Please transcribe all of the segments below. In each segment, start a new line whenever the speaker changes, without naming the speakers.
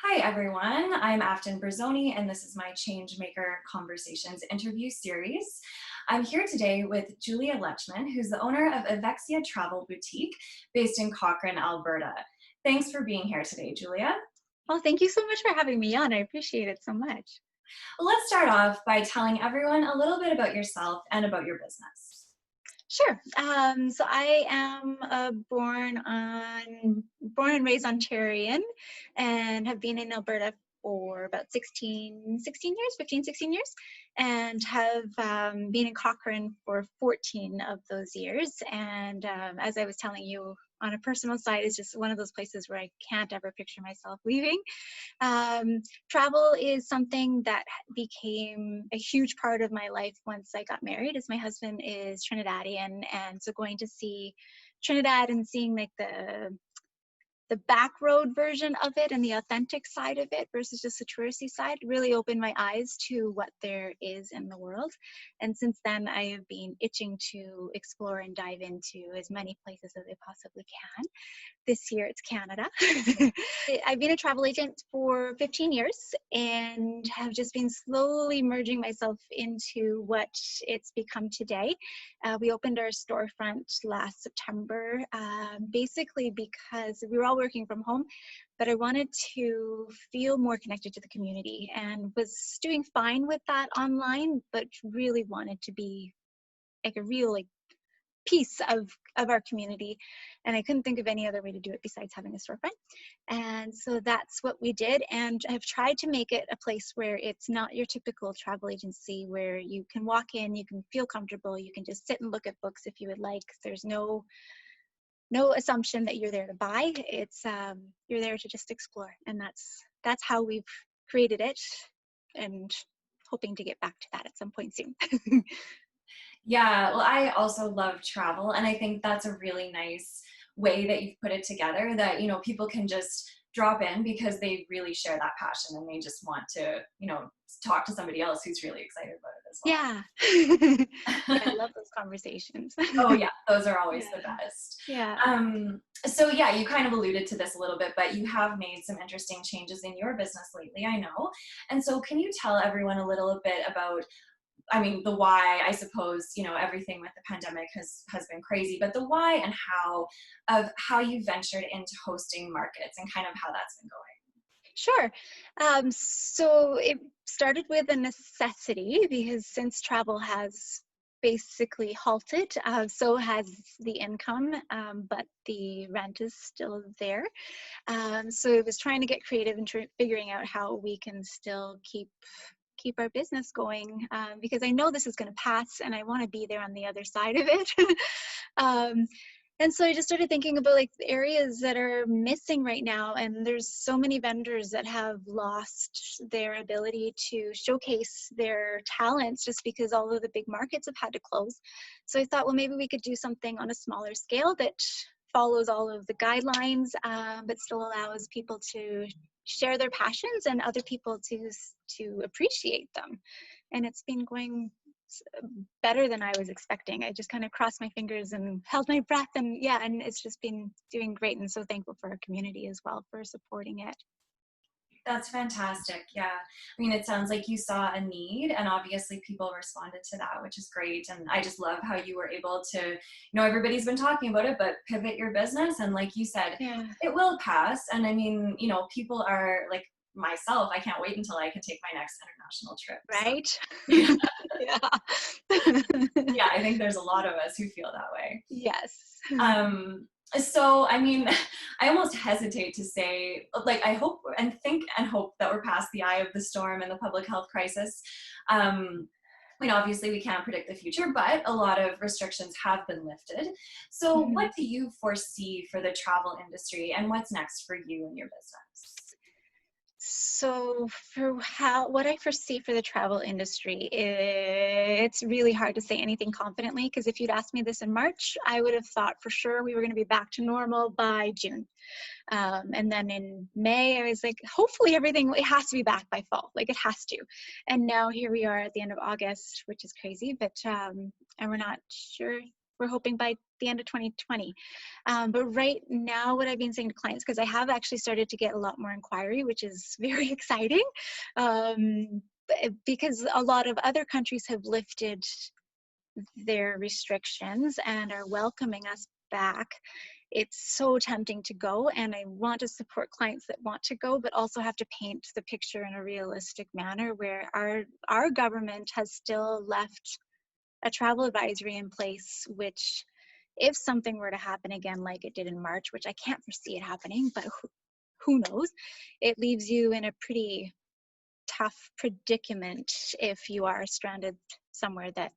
Hi, everyone. I'm Afton Berzoni, and this is my Changemaker Conversations interview series. I'm here today with Julia Lutchman, who's the owner of Evexia Travel Boutique based in Cochrane, Alberta. Thanks for being here today, Julia.
Well, thank you so much for having me on. I appreciate it so much.
Well, let's start off by telling everyone a little bit about yourself and about your business.
Sure. So I am born and raised Ontarian, and have been in Alberta for about 16 years, 15, 16 years, and have been in Cochrane for 14 of those years. And as I was telling you, on a personal side, it's just one of those places where I can't ever picture myself leaving. Travel is something that became a huge part of my life once I got married, as my husband is Trinidadian, and so going to see Trinidad and seeing like the back road version of it and the authentic side of it versus just the touristy side really opened my eyes to what there is in the world. And since then, I have been itching to explore and dive into as many places as I possibly can. This year it's Canada. I've been a travel agent for 15 years and have just been slowly merging myself into what it's become today. We opened our storefront last September, basically because we were all working from home, but I wanted to feel more connected to the community and was doing fine with that online, but really wanted to be like a real piece of our community, and I couldn't think of any other way to do it besides having a storefront. And so that's what we did, and I've tried to make it a place where it's not your typical travel agency where you can walk in, you can feel comfortable, you can just sit and look at books if you would like. There's no assumption that you're there to buy. It's you're there to just explore, and that's how we've created it, and hoping to get back to that at some point soon.
Yeah, well, I also love travel, and I think that's a really nice way that you've put it together that, people can just drop in because they really share that passion and they just want to, talk to somebody else who's really excited about it as
Yeah. Yeah, I
well.
love those conversations.
Oh yeah, those are always the
Yeah.
best.
Yeah.
So yeah, you kind of alluded to this a little bit, but you have made some interesting changes in your business lately, I know. And so can you tell everyone a little bit about, I mean, the why, I suppose, everything with the pandemic has been crazy, but the why and how of how you ventured into hosting markets and kind of how that's been going.
Sure. So it started with a necessity because since travel has basically halted, so has the income, but the rent is still there. So it was trying to get creative and figuring out how we can still keep our business going, because I know this is going to pass and I want to be there on the other side of it. um, and so I just started thinking about like the areas that are missing right now, and there's so many vendors that have lost their ability to showcase their talents just because all of the big markets have had to close. So I thought, well, maybe we could do something on a smaller scale that follows all of the guidelines, but still allows people to share their passions and other people to appreciate them. And it's been going better than I was expecting. I just kind of crossed my fingers and held my breath, and yeah, and it's just been doing great, and so thankful for our community as well for supporting it.
That's fantastic. Yeah. I mean, it sounds like you saw a need and obviously people responded to that, which is great. And I just love how you were able to, everybody's been talking about it, but pivot your business. And like you said,
Yeah.
it will pass. And I mean, people are like myself, I can't wait until I can take my next international trip. So
Right. Yeah.
yeah, I think there's a lot of us who feel that way.
Yes.
So I mean, I almost hesitate to say, like, I hope and think and hope that we're past the eye of the storm and the public health crisis. Obviously we can't predict the future, but a lot of restrictions have been lifted. So
Mhm.
what do you foresee for the travel industry and what's next for you and your business?
So for what I foresee for the travel industry, it's really hard to say anything confidently, because if you'd asked me this in March, I would have thought for sure we were going to be back to normal by June. And then in May, I was like, hopefully everything, it has to be back by fall, like it has to. And now here we are at the end of August, which is crazy, but and we're not sure. We're hoping by the end of 2020. But right now, what I've been saying to clients, because I have actually started to get a lot more inquiry, which is very exciting, because a lot of other countries have lifted their restrictions and are welcoming us back. It's so tempting to go, and I want to support clients that want to go, but also have to paint the picture in a realistic manner where our government has still left a travel advisory in place, which if something were to happen again like it did in March, which I can't foresee it happening, but who knows, it leaves you in a pretty tough predicament if you are stranded somewhere that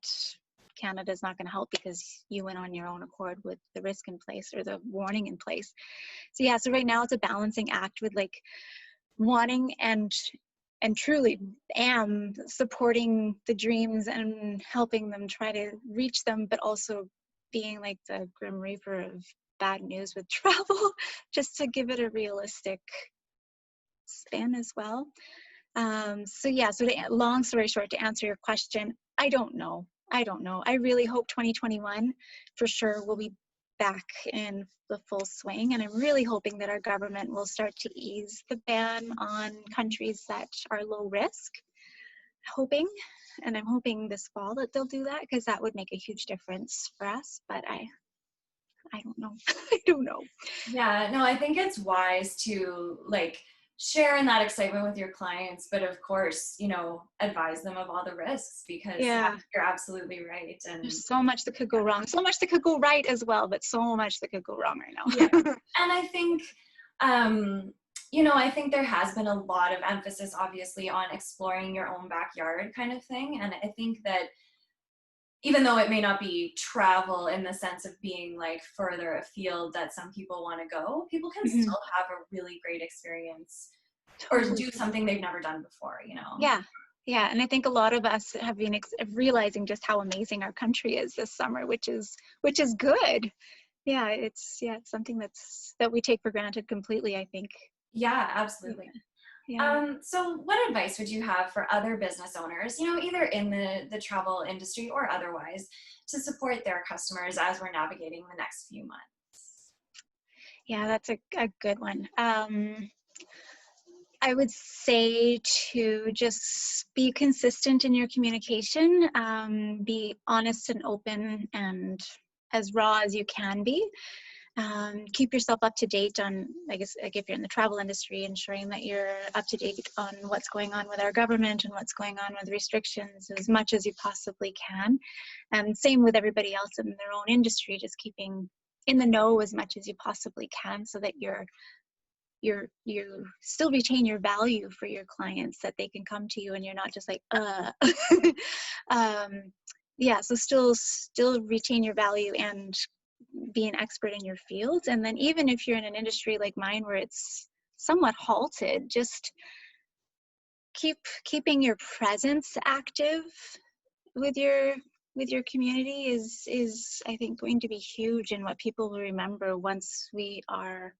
Canada's not going to help because you went on your own accord with the risk in place or the warning in place. So yeah, so right now it's a balancing act with like wanting and truly am supporting the dreams and helping them try to reach them, but also being like the grim reaper of bad news with travel, just to give it a realistic spin as well. So yeah, so long story short, to answer your question, I don't know. I really hope 2021 for sure will be back in the full swing, and I'm really hoping that our government will start to ease the ban on countries that are low risk. I'm hoping this fall that they'll do that, because that would make a huge difference for us, but I don't know. I don't know.
Yeah, no, I think it's wise to like share in that excitement with your clients, but of course, advise them of all the risks, because
Yeah,
you're absolutely right. And
there's so much that could go wrong, so much that could go right as well, but so much that could go wrong right
yeah,
now.
and I think, I think there has been a lot of emphasis, obviously, on exploring your own backyard kind of thing. And I think that even though it may not be travel in the sense of being like further afield that some people want to go, people can
Mhm.
still have a really great experience or
Totally.
do something they've never done before.
Yeah. Yeah. And I think a lot of us have been realizing just how amazing our country is this summer, which is good. Yeah. It's something that we take for granted completely, I think.
Yeah, absolutely.
Yeah.
So what advice would you have for other business owners, either in the travel industry or otherwise, to support their customers as we're navigating the next few months?
Yeah, that's a good one. I would say to just be consistent in your communication, be honest and open and as raw as you can be. Keep yourself up to date on, I guess, like if you're in the travel industry, ensuring that you're up to date on what's going on with our government and what's going on with restrictions as much as you possibly can. And same with everybody else in their own industry, just keeping in the know as much as you possibly can, so that you still retain your value for your clients, that they can come to you and you're not just like yeah, so still retain your value and be an expert in your field. And then even if you're in an industry like mine where it's somewhat halted, just keeping your presence active with your community is I think going to be huge in what people will remember once we are,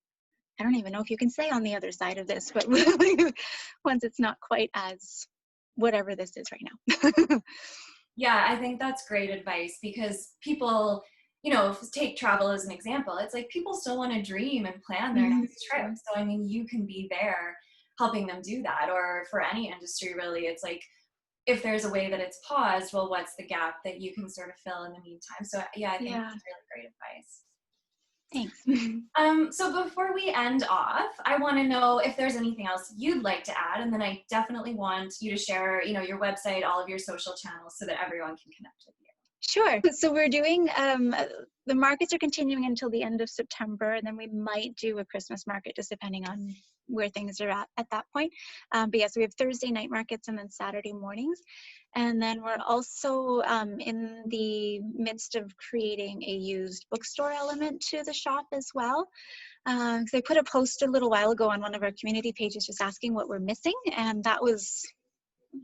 I don't even know if you can say on the other side of this, but once it's not quite as whatever this is right now.
Yeah, I think that's great advice, because people, take travel as an example. It's like people still want to dream and plan their
Mhm.
next trip. So, I mean, you can be there helping them do that. Or for any industry, really, it's like if there's a way that it's paused, well, what's the gap that you can sort of fill in the meantime? So, yeah, I think
Yeah,
that's really great advice.
thanks.
So before we end off, I want to know if there's anything else you'd like to add, and then I definitely want you to share, your website, all of your social channels, so that everyone can connect with you.
Sure. So we're doing, the markets are continuing until the end of September, and then we might do a Christmas market, just depending on where things are at that point. But yes, we have Thursday night markets and then Saturday mornings. And then we're also in the midst of creating a used bookstore element to the shop as well. So I put a post a little while ago on one of our community pages just asking what we're missing, and that was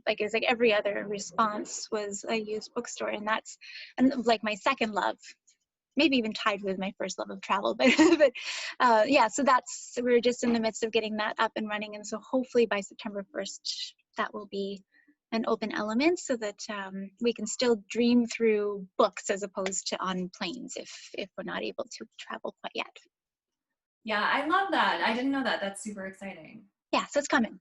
like, it's like every other response was a used bookstore, and that's like my second love, maybe even tied with my first love of travel. But yeah, so we're just in the midst of getting that up and running, and so hopefully by September 1st that will be and open elements so that we can still dream through books as opposed to on planes if we're not able to travel quite yet.
Yeah, I love that. I didn't know that. That's super exciting.
Yeah, so it's coming.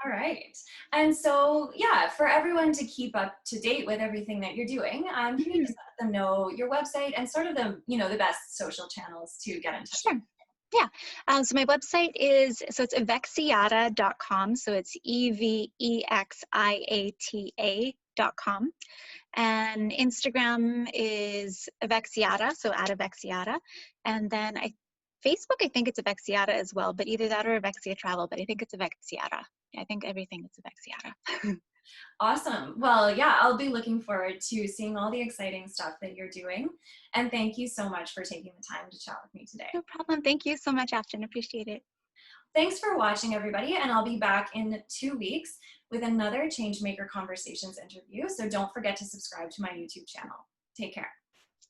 All right. And so, yeah, for everyone to keep up to date with everything that you're doing, can you
Mhm.
just let them know your website and sort of the, the best social channels to get in touch with?
Sure. Yeah. So my website is, so it's evexiata.com. So it's EVEXIATA.com. And Instagram is Evexia, so at Evexia. And then Facebook, I think it's Evexia as well, but either that or Evexia Travel, but I think it's Evexia. I think everything is Evexia.
Awesome. Well, yeah, I'll be looking forward to seeing all the exciting stuff that you're doing. And thank you so much for taking the time to chat with me today.
No problem. Thank you so much, Afton. Appreciate it.
Thanks for watching, everybody, and I'll be back in 2 weeks with another Changemaker Conversations interview. So don't forget to subscribe to my YouTube channel. Take care.